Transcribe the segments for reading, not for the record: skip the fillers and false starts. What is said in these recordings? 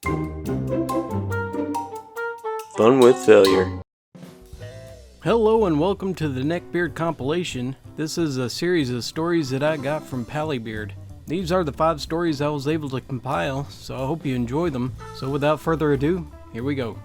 Fun with failure. Hello and welcome to the Neckbeard compilation. This is a series of stories that I got from Palabeard. These are the 5 stories I was able to compile, so I hope you enjoy them. So without further ado, here we go.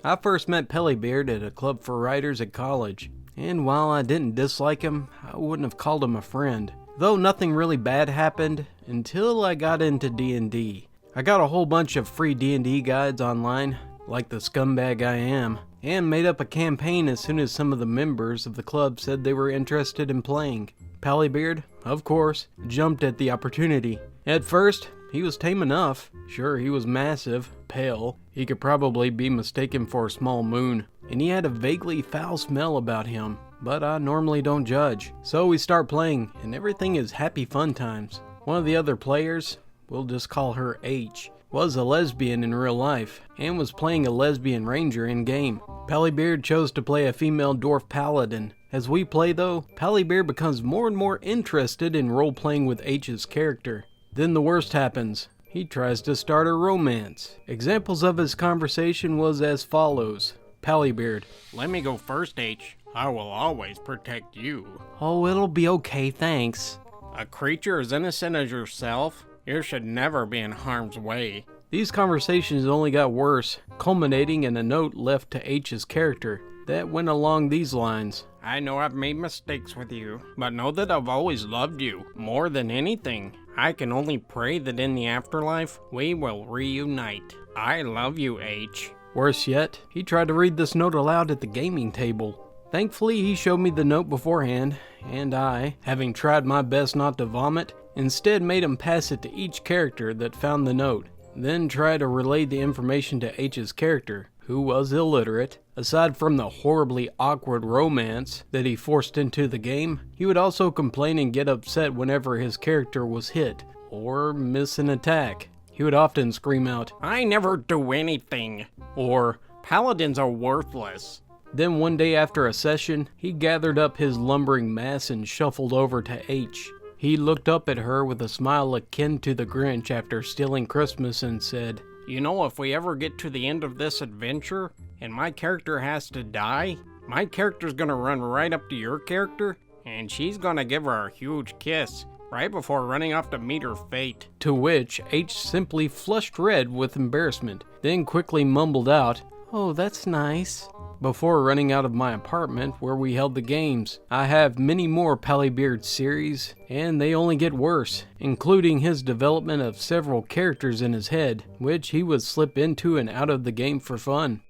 I first met Palabeard at a club for writers at college, and while I didn't dislike him, I wouldn't have called him a friend. Though nothing really bad happened until I got into D&D. I got a whole bunch of free D&D guides online, like the scumbag I am, and made up a campaign as soon as some of the members of the club said they were interested in playing. Palabeard, of course, jumped at the opportunity. At first, he was tame enough. Sure, he was massive, pale, he could probably be mistaken for a small moon, and he had a vaguely foul smell about him, but I normally don't judge. So we start playing, and everything is happy fun times. One of the other players, we'll just call her H, was a lesbian in real life, and was playing a lesbian ranger in-game. Palabeard chose to play a female dwarf paladin. As we play though, Palabeard becomes more and more interested in role-playing with H's character. Then the worst happens. He tries to start a romance. Examples of his conversation was as follows. Palabeard: Let me go first, H. I will always protect you. Oh, it'll be okay, thanks. A creature as innocent as yourself? You should never be in harm's way. These conversations only got worse, culminating in a note left to H's character that went along these lines. I know I've made mistakes with you, but know that I've always loved you. More than anything, I can only pray that in the afterlife, we will reunite. I love you, H. Worse yet, he tried to read this note aloud at the gaming table. Thankfully, he showed me the note beforehand, and I, having tried my best not to vomit, instead made him pass it to each character that found the note, then try to relay the information to H's character, who was illiterate. Aside from the horribly awkward romance that he forced into the game, he would also complain and get upset whenever his character was hit, or miss an attack. He would often scream out, I never do anything, or paladins are worthless. Then one day after a session, he gathered up his lumbering mass and shuffled over to H. He looked up at her with a smile akin to the Cringe after stealing Christmas and said, You know, if we ever get to the end of this adventure, and my character has to die, my character's gonna run right up to your character, and she's gonna give her a huge kiss, right before running off to meet her fate. To which H simply flushed red with embarrassment, then quickly mumbled out, Oh, that's nice, before running out of my apartment where we held the games. I have many more Palabeard series, and they only get worse, including his development of several characters in his head, which he would slip into and out of the game for fun.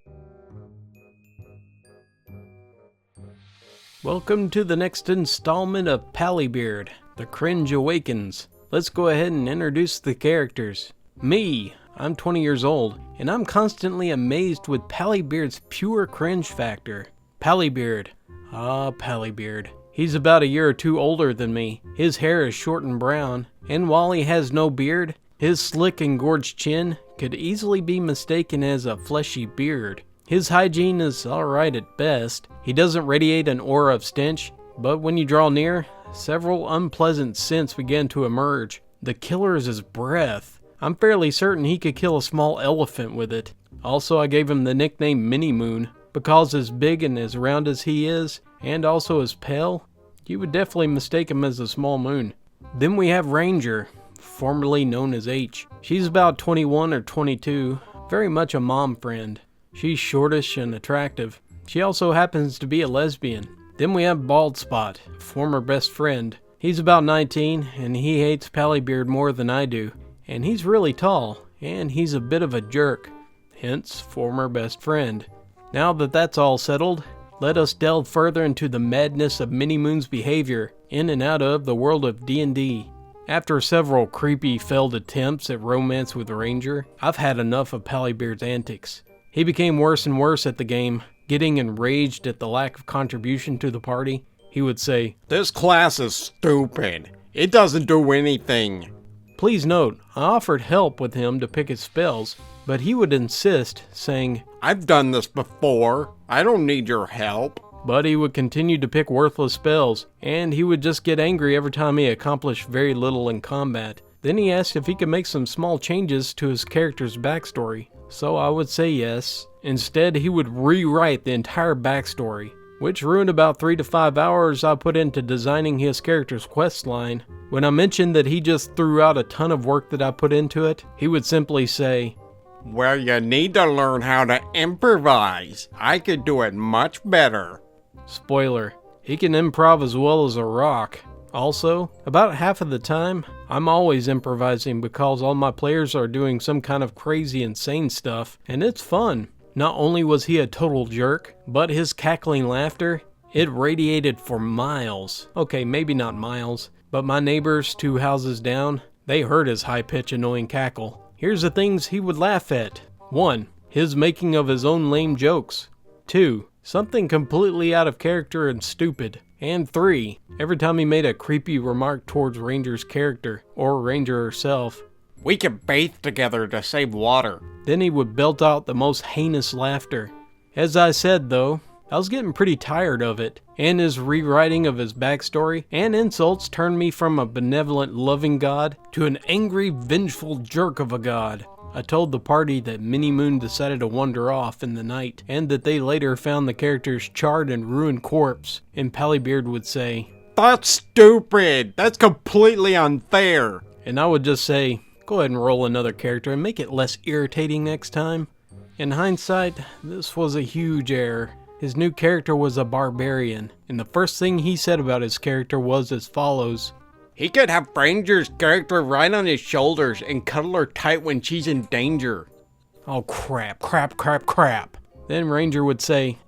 Welcome to the next installment of Palabeard, The Cringe Awakens. Let's go ahead and introduce the characters. Me. I'm 20 years old, and I'm constantly amazed with Palabeard's pure cringe factor. Palabeard. Palabeard. He's about a year or two older than me. His hair is short and brown, and while he has no beard, his slick and gorged chin could easily be mistaken as a fleshy beard. His hygiene is alright at best. He doesn't radiate an aura of stench, but when you draw near, several unpleasant scents begin to emerge. The killer is his breath. I'm fairly certain he could kill a small elephant with it. Also, I gave him the nickname Mini Moon, because as big and as round as he is, and also as pale, you would definitely mistake him as a small moon. Then we have Ranger, formerly known as H. She's about 21 or 22, very much a mom friend. She's shortish and attractive. She also happens to be a lesbian. Then we have Bald Spot, former best friend. He's about 19, and he hates Palabeard more than I do. And he's really tall, and he's a bit of a jerk, hence former best friend. Now that that's all settled, let us delve further into the madness of Mini Moon's behavior in and out of the world of D&D. After several creepy failed attempts at romance with Ranger, I've had enough of Palabeard's antics. He became worse and worse at the game, getting enraged at the lack of contribution to the party. He would say, This class is stupid. It doesn't do anything. Please note, I offered help with him to pick his spells, but he would insist, saying, I've done this before. I don't need your help. but he would continue to pick worthless spells, and he would just get angry every time he accomplished very little in combat. Then he asked if he could make some small changes to his character's backstory, so I would say yes. Instead, he would rewrite the entire backstory, which ruined about 3 to 5 hours I put into designing his character's questline. When I mentioned that he just threw out a ton of work that I put into it, he would simply say, "Well, you need to learn how to improvise. I could do it much better." Spoiler, he can improv as well as a rock. Also, about half of the time, I'm always improvising because all my players are doing some kind of crazy insane stuff, and it's fun. Not only was he a total jerk, but his cackling laughter, it radiated for miles. Okay, maybe not miles, but my neighbors 2 houses down, they heard his high-pitched annoying cackle. Here's the things he would laugh at. 1. His making of his own lame jokes. 2. Something completely out of character and stupid. And 3. Every time he made a creepy remark towards Ranger's character, or Ranger herself. "We could bathe together to save water." Then he would belt out the most heinous laughter. As I said though, I was getting pretty tired of it, and his rewriting of his backstory and insults turned me from a benevolent, loving god to an angry, vengeful jerk of a god. I told the party that Minnie Moon decided to wander off in the night, and that they later found the character's charred and ruined corpse, and Palabeard would say, "That's stupid! That's completely unfair!" And I would just say, "Go ahead and roll another character and make it less irritating next time." In hindsight, this was a huge error. His new character was a barbarian, and the first thing he said about his character was as follows. "He could have Ranger's character right on his shoulders and cuddle her tight when she's in danger." Oh crap. Then Ranger would say,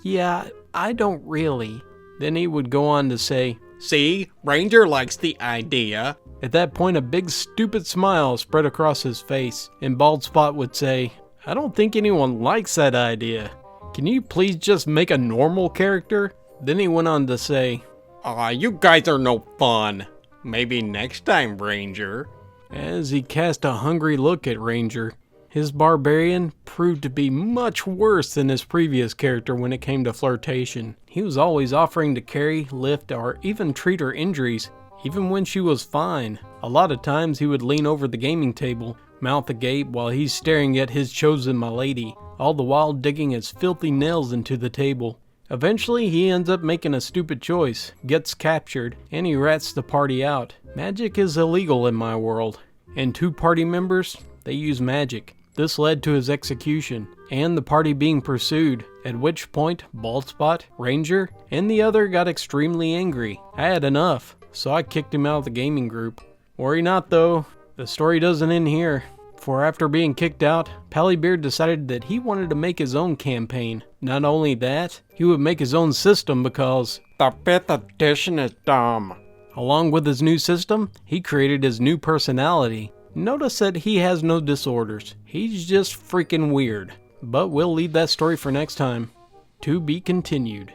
yeah, I don't really. Then he would go on to say, "See, Ranger likes the idea." At that point a big stupid smile spread across his face, and Bald Spot would say, "I don't think anyone likes that idea. Can you please just make a normal character?" Then he went on to say, "Aw, you guys are no fun. Maybe next time, Ranger." As he cast a hungry look at Ranger, his barbarian proved to be much worse than his previous character when it came to flirtation. He was always offering to carry, lift, or even treat her injuries, even when she was fine. A lot of times he would lean over the gaming table, mouth agape while he's staring at his chosen milady, all the while digging his filthy nails into the table. Eventually, he ends up making a stupid choice, gets captured, and he rats the party out. Magic is illegal in my world, and 2 party members, they use magic. This led to his execution, and the party being pursued, at which point Baldspot, Ranger, and the other got extremely angry. I had enough, so I kicked him out of the gaming group. Worry not though, the story doesn't end here. For after being kicked out, Palabeard decided that he wanted to make his own campaign. Not only that, he would make his own system because the 5th edition is dumb. Along with his new system, he created his new personality. Notice that he has no disorders. He's just freaking weird. But we'll leave that story for next time. To be continued.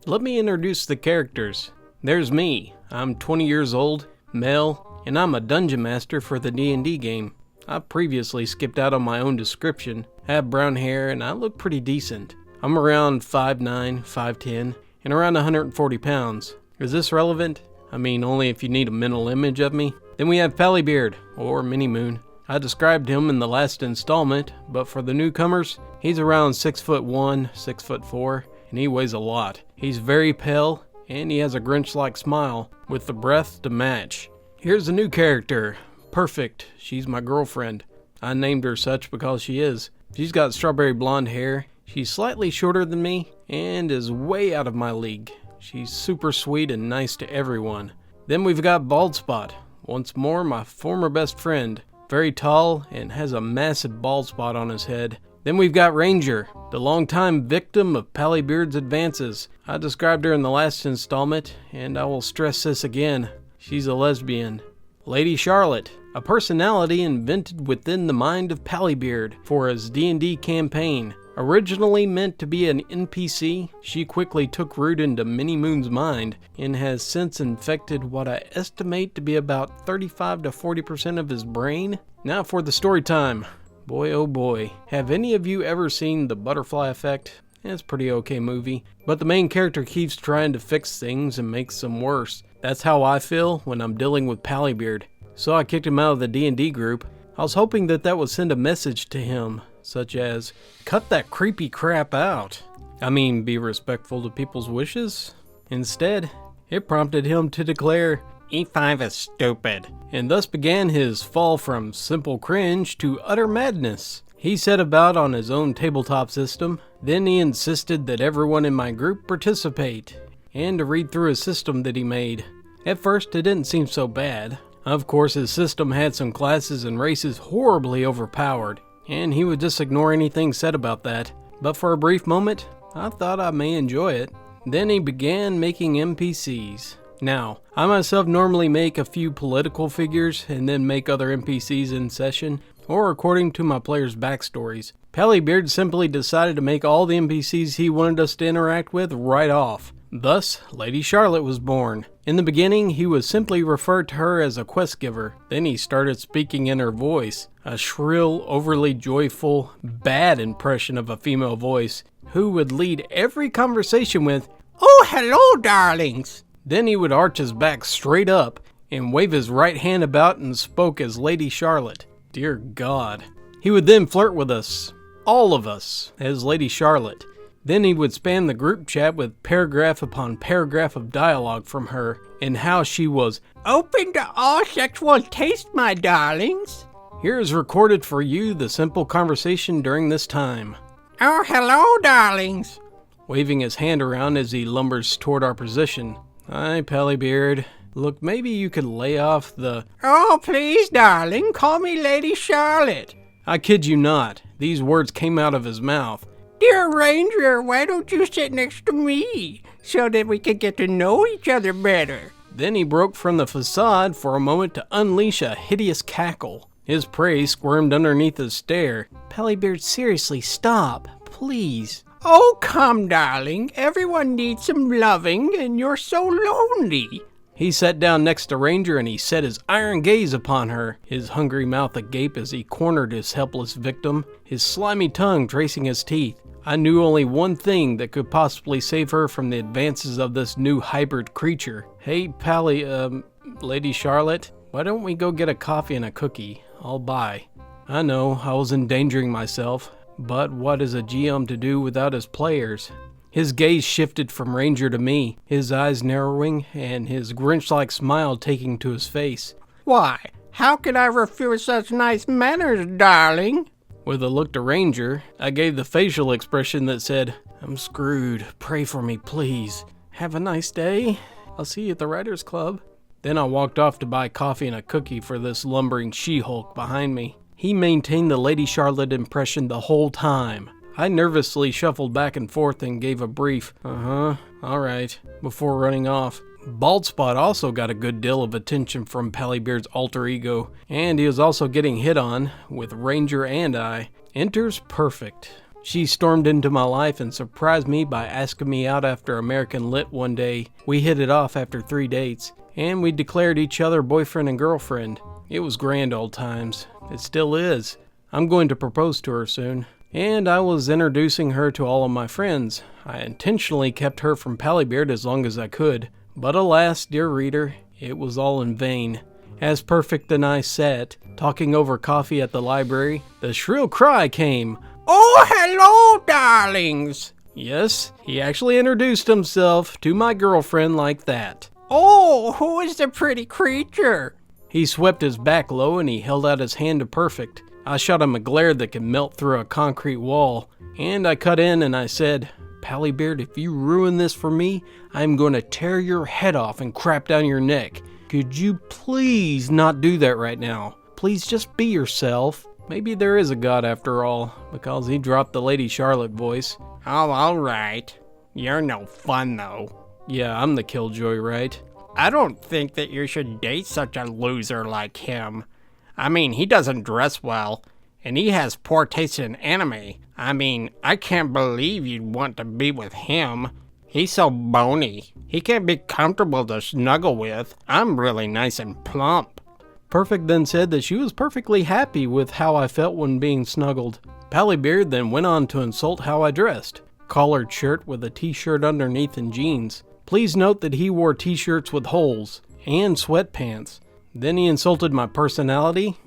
Let me introduce the characters. There's me. I'm 20 years old, male, and I'm a dungeon master for the D&D game. I previously skipped out on my own description, have brown hair, and I look pretty decent. I'm around 5'9", 5'10", and around 140 pounds. Is this relevant? I mean, only if you need a mental image of me. Then we have Palabeard, or Minnie Moon. I described him in the last installment, but for the newcomers, he's around 6'1", 6'4", and he weighs a lot. He's very pale, and he has a Grinch-like smile, with the breath to match. Here's a new character. Perfect. She's my girlfriend. I named her such because she is. She's got strawberry blonde hair. She's slightly shorter than me and is way out of my league. She's super sweet and nice to everyone. Then we've got Baldspot. Once more, my former best friend. Very tall and has a massive bald spot on his head. Then we've got Ranger, the longtime victim of Palabeard's advances. I described her in the last installment, and I will stress this again. She's a lesbian. Lady Charlotte, a personality invented within the mind of Palabeard for his D&D campaign. Originally meant to be an NPC, she quickly took root into Minnie Moon's mind and has since infected what I estimate to be about 35 to 40% of his brain. Now for the story time. Boy oh boy. Have any of you ever seen The Butterfly Effect? It's a pretty okay movie, but the main character keeps trying to fix things and makes them worse. That's how I feel when I'm dealing with Palabeard. So I kicked him out of the D&D group. I was hoping that would send a message to him, such as, cut that creepy crap out. I mean, be respectful to people's wishes. Instead, it prompted him to declare, E5 is stupid. And thus began his fall from simple cringe to utter madness. He set about on his own tabletop system, then he insisted that everyone in my group participate, and to read through a system that he made. At first it didn't seem so bad. Of course his system had some classes and races horribly overpowered, and he would just ignore anything said about that. But for a brief moment, I thought I may enjoy it. Then he began making NPCs. Now, I myself normally make a few political figures and then make other NPCs in session, or according to my players' backstories. Palabeard simply decided to make all the NPCs he wanted us to interact with right off. Thus, Lady Charlotte was born. In the beginning, he would simply refer to her as a quest giver. Then he started speaking in her voice, a shrill, overly joyful, bad impression of a female voice, who would lead every conversation with, "Oh, hello, darlings." Then he would arch his back straight up and wave his right hand about and spoke as Lady Charlotte. Dear God. He would then flirt with us, all of us, as Lady Charlotte. Then he would spam the group chat with paragraph upon paragraph of dialogue from her, and how she was open to all sexual taste, my darlings. Here is recorded for you the simple conversation during this time. "Oh, hello, darlings." Waving his hand around as he lumbers toward our position. Hi, Palabeard. Look, maybe you could lay off the... "Oh, please, darling, call me Lady Charlotte." I kid you not. These words came out of his mouth. "Dear Ranger, why don't you sit next to me, so that we can get to know each other better?" Then he broke from the facade for a moment to unleash a hideous cackle. His prey squirmed underneath his stare. Palabeard, seriously, stop, please. "Oh, come, darling. Everyone needs some loving, and you're so lonely." He sat down next to Ranger and he set his iron gaze upon her, his hungry mouth agape as he cornered his helpless victim, his slimy tongue tracing his teeth. I knew only one thing that could possibly save her from the advances of this new hybrid creature. Hey, Lady Charlotte, why don't we go get a coffee and a cookie? I'll buy. I know, I was endangering myself, but what is a GM to do without his players? His gaze shifted from Ranger to me, his eyes narrowing and his Grinch-like smile taking to his face. "Why, how could I refuse such nice manners, darling?" With a look to Ranger, I gave the facial expression that said, I'm screwed. Pray for me, please. Have a nice day. I'll see you at the Writers Club. Then I walked off to buy coffee and a cookie for this lumbering She-Hulk behind me. He maintained the Lady Charlotte impression the whole time. I nervously shuffled back and forth and gave a brief, alright, before running off. Bald Spot also got a good deal of attention from Palabeard's alter ego, and he was also getting hit on, with Ranger and I. Enters Perfect. She stormed into my life and surprised me by asking me out after American Lit one day. We hit it off after 3 dates, and we declared each other boyfriend and girlfriend. It was grand old times. It still is. I'm going to propose to her soon. And I was introducing her to all of my friends. I intentionally kept her from Palabeard as long as I could. But alas, dear reader, it was all in vain. As Perfect and I sat, talking over coffee at the library, the shrill cry came, "Oh, hello, darlings!" Yes, he actually introduced himself to my girlfriend like that. "Oh, who is the pretty creature?" He swept his back low and he held out his hand to Perfect. I shot him a glare that could melt through a concrete wall, and I cut in and I said, Palabeard, if you ruin this for me, I'm going to tear your head off and crap down your neck. Could you please not do that right now? Please just be yourself. Maybe there is a God after all, because he dropped the Lady Charlotte voice. "Oh, alright. You're no fun, though." Yeah, I'm the killjoy, right? "I don't think that you should date such a loser like him. I mean, he doesn't dress well, and he has poor taste in anime. I mean, I can't believe you'd want to be with him. He's so bony. He can't be comfortable to snuggle with. I'm really nice and plump." Perfect then said that she was perfectly happy with how I felt when being snuggled. Palabeard then went on to insult how I dressed. Collared shirt with a t-shirt underneath and jeans. Please note that he wore t-shirts with holes and sweatpants. Then he insulted my personality.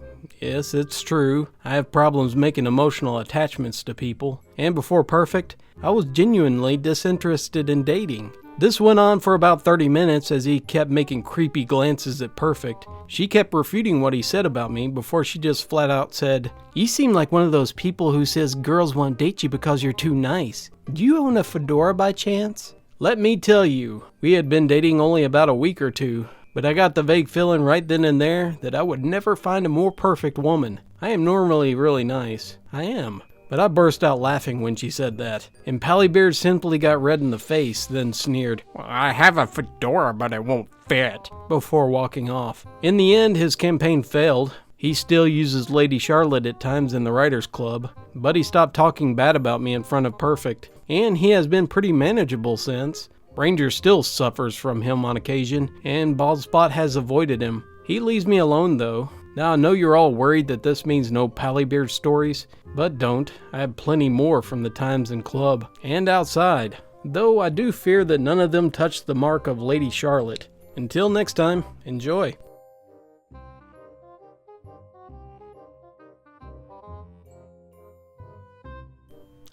Yes, it's true. I have problems making emotional attachments to people. And before Perfect, I was genuinely disinterested in dating. This went on for about 30 minutes as he kept making creepy glances at Perfect. She kept refuting what he said about me before she just flat out said, "You seem like one of those people who says girls won't date you because you're too nice. Do you own a fedora by chance?" Let me tell you, we had been dating only about a week or two, but I got the vague feeling right then and there that I would never find a more perfect woman. I am normally really nice. I am. But I burst out laughing when she said that, and Palabeard simply got red in the face, then sneered, Well, I have a fedora, but it won't fit, before walking off. In the end, his campaign failed. He still uses Lady Charlotte at times in the Writers Club, but he stopped talking bad about me in front of Perfect, and he has been pretty manageable since. Ranger still suffers from him on occasion, and Baldspot has avoided him. He leaves me alone though. Now I know you're all worried that this means no Palabeard stories, but don't. I have plenty more from the times in club and outside, though I do fear that none of them touch the mark of Lady Charlotte. Until next time, enjoy.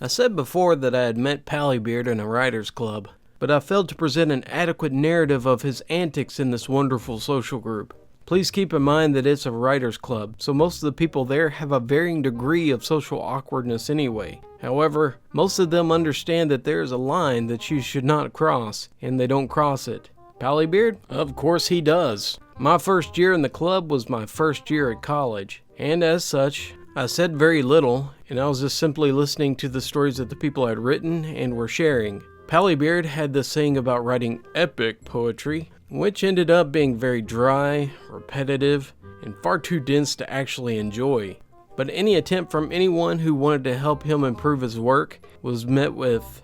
I said before that I had met Palabeard in a writer's club, but I failed to present an adequate narrative of his antics in this wonderful social group. Please keep in mind that it's a writer's club, so most of the people there have a varying degree of social awkwardness anyway. However, most of them understand that there is a line that you should not cross, and they don't cross it. Palabeard? Of course he does. My first year in the club was my first year at college, and as such, I said very little, and I was just simply listening to the stories that the people had written and were sharing. Palabeard had this saying about writing epic poetry, which ended up being very dry, repetitive, and far too dense to actually enjoy. But any attempt from anyone who wanted to help him improve his work was met with,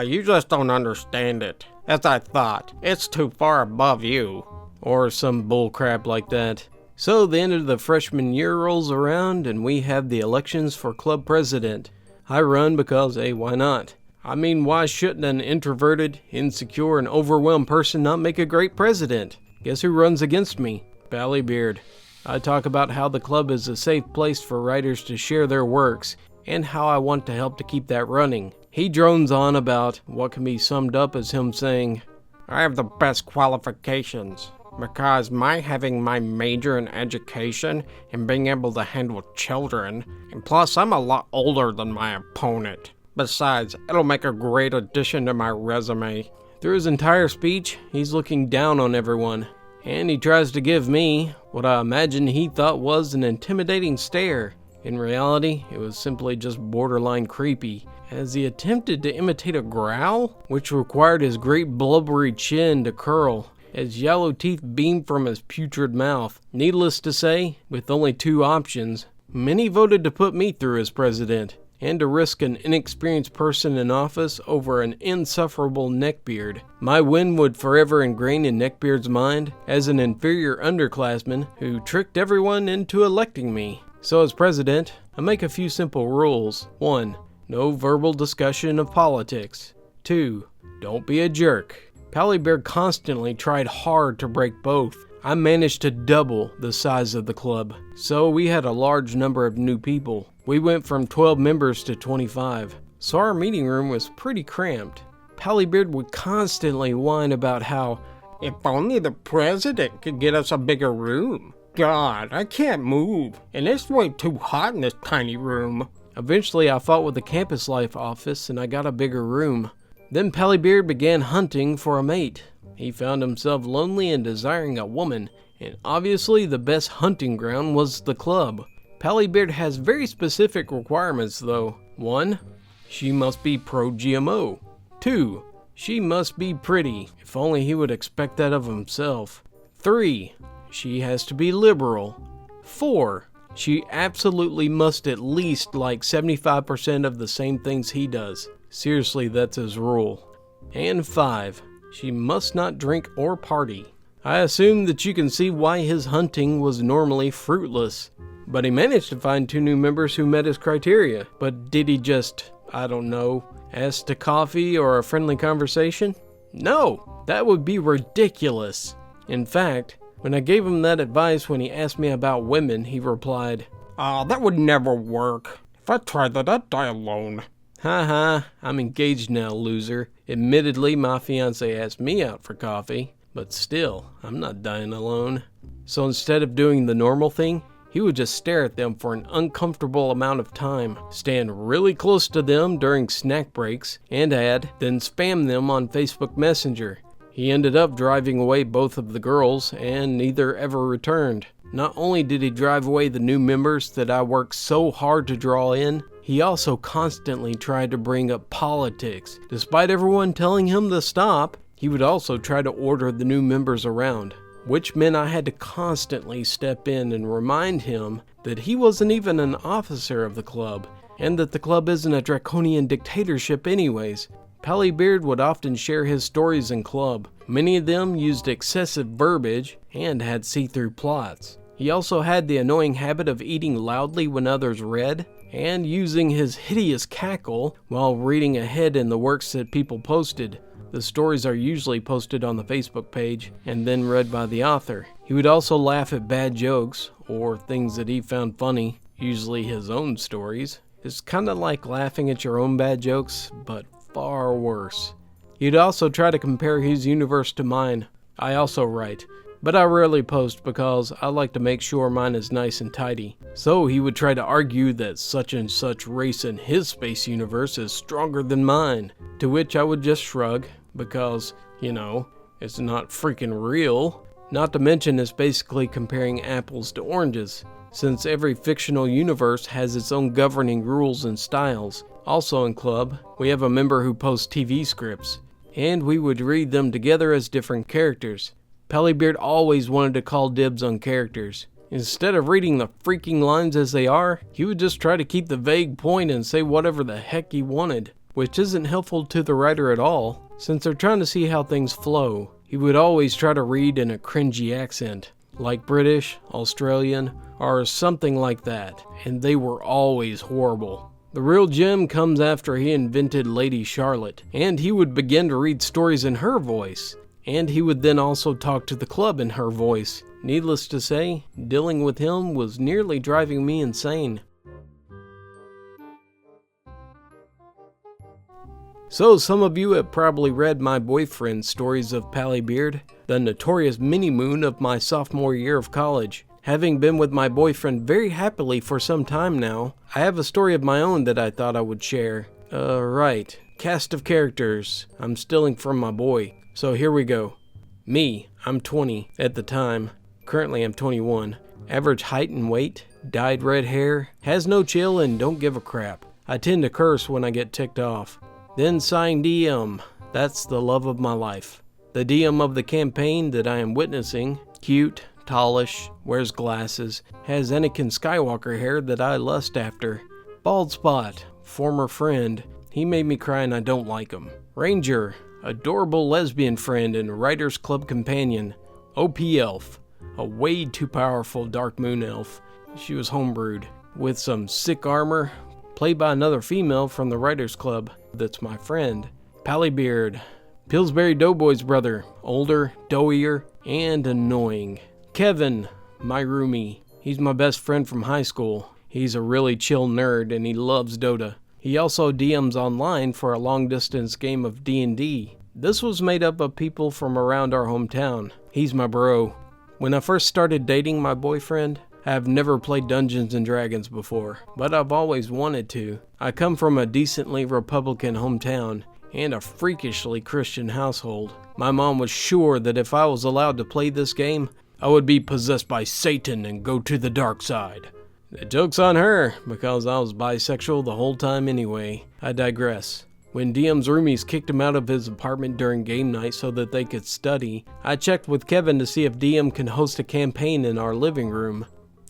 You just don't understand it. As I thought, it's too far above you. Or some bullcrap like that. So the end of the freshman year rolls around and we have the elections for club president. I run because, hey, why not? I mean, why shouldn't an introverted, insecure, and overwhelmed person not make a great president? Guess who runs against me? Palabeard. I talk about how the club is a safe place for writers to share their works, and how I want to help to keep that running. He drones on about what can be summed up as him saying, I have the best qualifications, because my having my major in education and being able to handle children, and plus I'm a lot older than my opponent. Besides, it'll make a great addition to my resume. Through his entire speech, he's looking down on everyone, and he tries to give me what I imagine he thought was an intimidating stare. In reality, it was simply just borderline creepy, as he attempted to imitate a growl, which required his great blubbery chin to curl, as yellow teeth beamed from his putrid mouth. Needless to say, with only two options, many voted to put me through as president, and to risk an inexperienced person in office over an insufferable Neckbeard. My win would forever ingrain in Neckbeard's mind as an inferior underclassman who tricked everyone into electing me. So as president, I make a few simple rules. 1. No verbal discussion of politics. 2. Don't be a jerk. Palabeard constantly tried hard to break both. I managed to double the size of the club, so we had a large number of new people. We went from 12 members to 25, so our meeting room was pretty cramped. Palabeard would constantly whine about how, if only the president could get us a bigger room. God, I can't move, and it's way too hot in this tiny room. Eventually I fought with the campus life office and I got a bigger room. Then Palabeard began hunting for a mate. He found himself lonely and desiring a woman, and obviously the best hunting ground was the club. Palabeard has very specific requirements though. 1. She must be pro-GMO. 2. She must be pretty. If only he would expect that of himself. 3. She has to be liberal. 4. She absolutely must at least like 75% of the same things he does. Seriously, that's his rule. And 5. She must not drink or party. I assume that you can see why his hunting was normally fruitless. But he managed to find 2 new members who met his criteria. But did he just, I don't know, ask to coffee or a friendly conversation? No, that would be ridiculous. In fact, when I gave him that advice when he asked me about women, he replied, That would never work. If I tried that, I'd die alone. Haha, I'm engaged now, loser. Admittedly, my fiance asked me out for coffee, but still, I'm not dying alone. So instead of doing the normal thing, he would just stare at them for an uncomfortable amount of time, stand really close to them during snack breaks, and then spam them on Facebook Messenger. He ended up driving away both of the girls, and neither ever returned. Not only did he drive away the new members that I worked so hard to draw in, he also constantly tried to bring up politics. Despite everyone telling him to stop, he would also try to order the new members around, which meant I had to constantly step in and remind him that he wasn't even an officer of the club, and that the club isn't a draconian dictatorship anyways. Palabeard would often share his stories in club. Many of them used excessive verbiage and had see-through plots. He also had the annoying habit of eating loudly when others read, and using his hideous cackle while reading ahead in the works that people posted. The stories are usually posted on the Facebook page and then read by the author. He would also laugh at bad jokes or things that he found funny, usually his own stories. It's kind of like laughing at your own bad jokes, but far worse. He'd also try to compare his universe to mine. I also write, but I rarely post because I like to make sure mine is nice and tidy. So he would try to argue that such and such race in his space universe is stronger than mine, to which I would just shrug because, it's not freaking real. Not to mention it's basically comparing apples to oranges, since every fictional universe has its own governing rules and styles. Also in club, we have a member who posts TV scripts, and we would read them together as different characters. Palabeard always wanted to call dibs on characters. Instead of reading the freaking lines as they are, he would just try to keep the vague point and say whatever the heck he wanted, which isn't helpful to the writer at all, since they're trying to see how things flow. He would always try to read in a cringy accent, like British, Australian, or something like that, and they were always horrible. The real gem comes after he invented Lady Charlotte, and he would begin to read stories in her voice, and he would then also talk to the club in her voice. Needless to say, dealing with him was nearly driving me insane. So some of you have probably read my boyfriend stories of Palabeard, the notorious mini-moon of my sophomore year of college. Having been with my boyfriend very happily for some time now, I have a story of my own that I thought I would share. Right. Cast of characters. I'm stealing from my boy. So here we go. Me, I'm 20 at the time. Currently I'm 21. Average height and weight, dyed red hair, has no chill and don't give a crap. I tend to curse when I get ticked off. Then SighingDM. That's the love of my life. The DM of the campaign that I am witnessing, cute, tallish, wears glasses, has Anakin Skywalker hair that I lust after. Bald spot, former friend. He made me cry and I don't like him. Ranger, adorable lesbian friend and Writers Club companion. OP elf, a way too powerful dark moon elf. She was homebrewed, with some sick armor, played by another female from the Writers Club that's my friend. Palabeard, Pillsbury Doughboy's brother, older, doughier, and annoying. Kevin, my roomie. He's my best friend from high school. He's a really chill nerd and he loves Dota. He also DMs online for a long-distance game of D&D. This was made up of people from around our hometown. He's my bro. When I first started dating my boyfriend, I have never played Dungeons & Dragons before, but I've always wanted to. I come from a decently Republican hometown and a freakishly Christian household. My mom was sure that if I was allowed to play this game, I would be possessed by Satan and go to the dark side. The joke's on her, because I was bisexual the whole time anyway. I digress. When DM's roomies kicked him out of his apartment during game night so that they could study, I checked with Kevin to see if DM can host a campaign in our living room.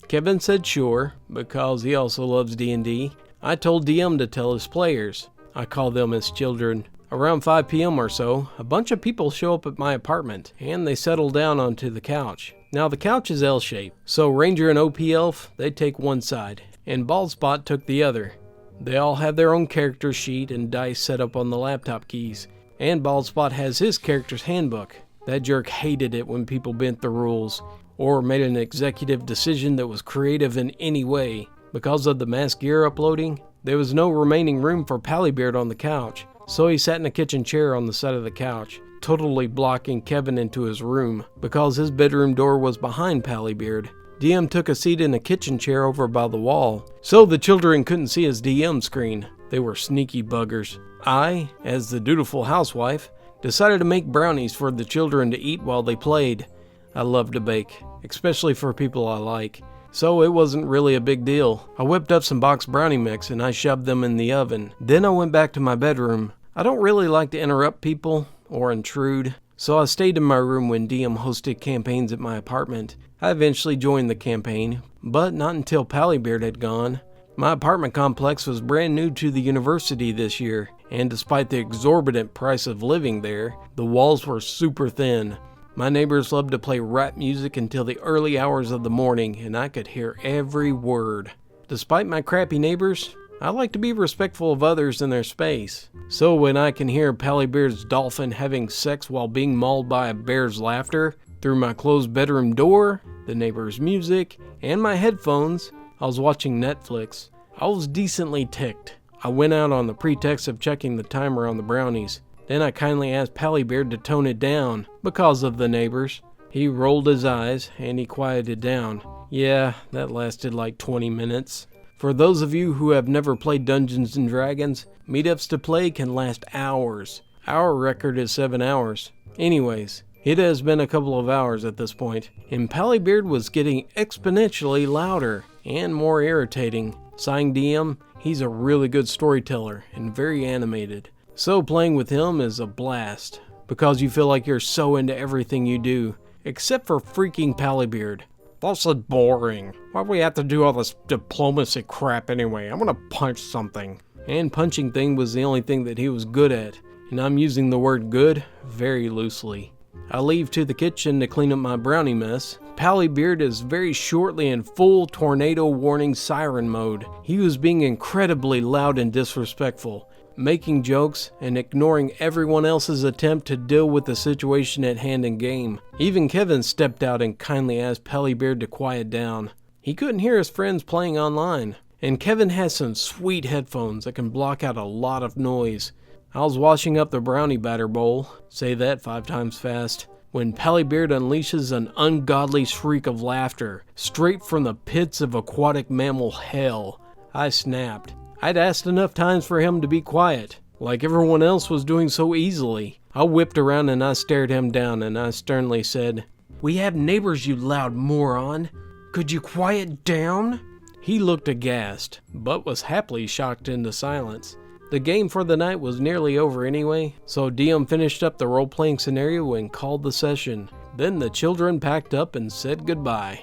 Kevin said sure, because he also loves D&D. I told DM to tell his players. I call them his children. Around 5 p.m. or so, a bunch of people show up at my apartment, and they settle down onto the couch. Now the couch is L-shaped, so Ranger and OP Elf, they take one side, and Baldspot took the other. They all have their own character sheet and dice set up on the laptop keys, and Baldspot has his character's handbook. That jerk hated it when people bent the rules, or made an executive decision that was creative in any way. Because of the mass gear uploading, there was no remaining room for Palabeard on the couch, so he sat in a kitchen chair on the side of the couch, totally blocking Kevin into his room, because his bedroom door was behind Palabeard. DM took a seat in a kitchen chair over by the wall, so the children couldn't see his DM screen. They were sneaky buggers. I, as the dutiful housewife, decided to make brownies for the children to eat while they played. I love to bake, especially for people I like, so it wasn't really a big deal. I whipped up some boxed brownie mix and I shoved them in the oven. Then I went back to my bedroom. I don't really like to interrupt people or intrude, so I stayed in my room when DM hosted campaigns at my apartment. I eventually joined the campaign, but not until Palabeard had gone. My apartment complex was brand new to the university this year, and despite the exorbitant price of living there, the walls were super thin. My neighbors loved to play rap music until the early hours of the morning, and I could hear every word. Despite my crappy neighbors, I like to be respectful of others in their space. So when I can hear Palabeard's dolphin having sex while being mauled by a bear's laughter through my closed bedroom door, the neighbor's music, and my headphones, I was watching Netflix. I was decently ticked. I went out on the pretext of checking the timer on the brownies. Then I kindly asked Palabeard to tone it down, because of the neighbors. He rolled his eyes, and he quieted down. Yeah, that lasted like 20 minutes. For those of you who have never played Dungeons & Dragons, meetups to play can last hours. Our record is 7 hours. Anyways, it has been a couple of hours at this point, and Palabeard was getting exponentially louder and more irritating. SighingDM, he's a really good storyteller and very animated. So playing with him is a blast, because you feel like you're so into everything you do, except for freaking Palabeard. This is boring. Why do we have to do all this diplomacy crap anyway? I'm gonna punch something. And punching thing was the only thing that he was good at, and I'm using the word good very loosely. I leave to the kitchen to clean up my brownie mess. Palabeard is very shortly in full tornado warning siren mode. He was being incredibly loud and disrespectful, making jokes and ignoring everyone else's attempt to deal with the situation at hand in game. Even Kevin stepped out and kindly asked Palabeard to quiet down. He couldn't hear his friends playing online, and Kevin has some sweet headphones that can block out a lot of noise. I was washing up the brownie batter bowl, say that 5 times fast, when Palabeard unleashes an ungodly shriek of laughter, straight from the pits of aquatic mammal hell. I snapped. I'd asked enough times for him to be quiet, like everyone else was doing so easily. I whipped around and I stared him down and I sternly said, "We have neighbors, you loud moron. Could you quiet down?" He looked aghast, but was happily shocked into silence. The game for the night was nearly over anyway, so DM finished up the role-playing scenario and called the session. Then the children packed up and said goodbye.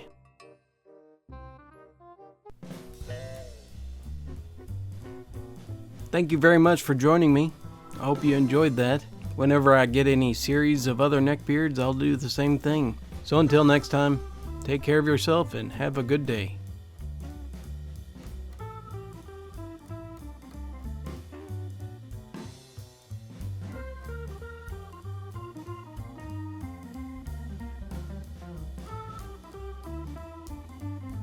Thank you very much for joining me. I hope you enjoyed that. Whenever I get any series of other Neckbeards, I'll do the same thing. So until next time, take care of yourself and have a good day.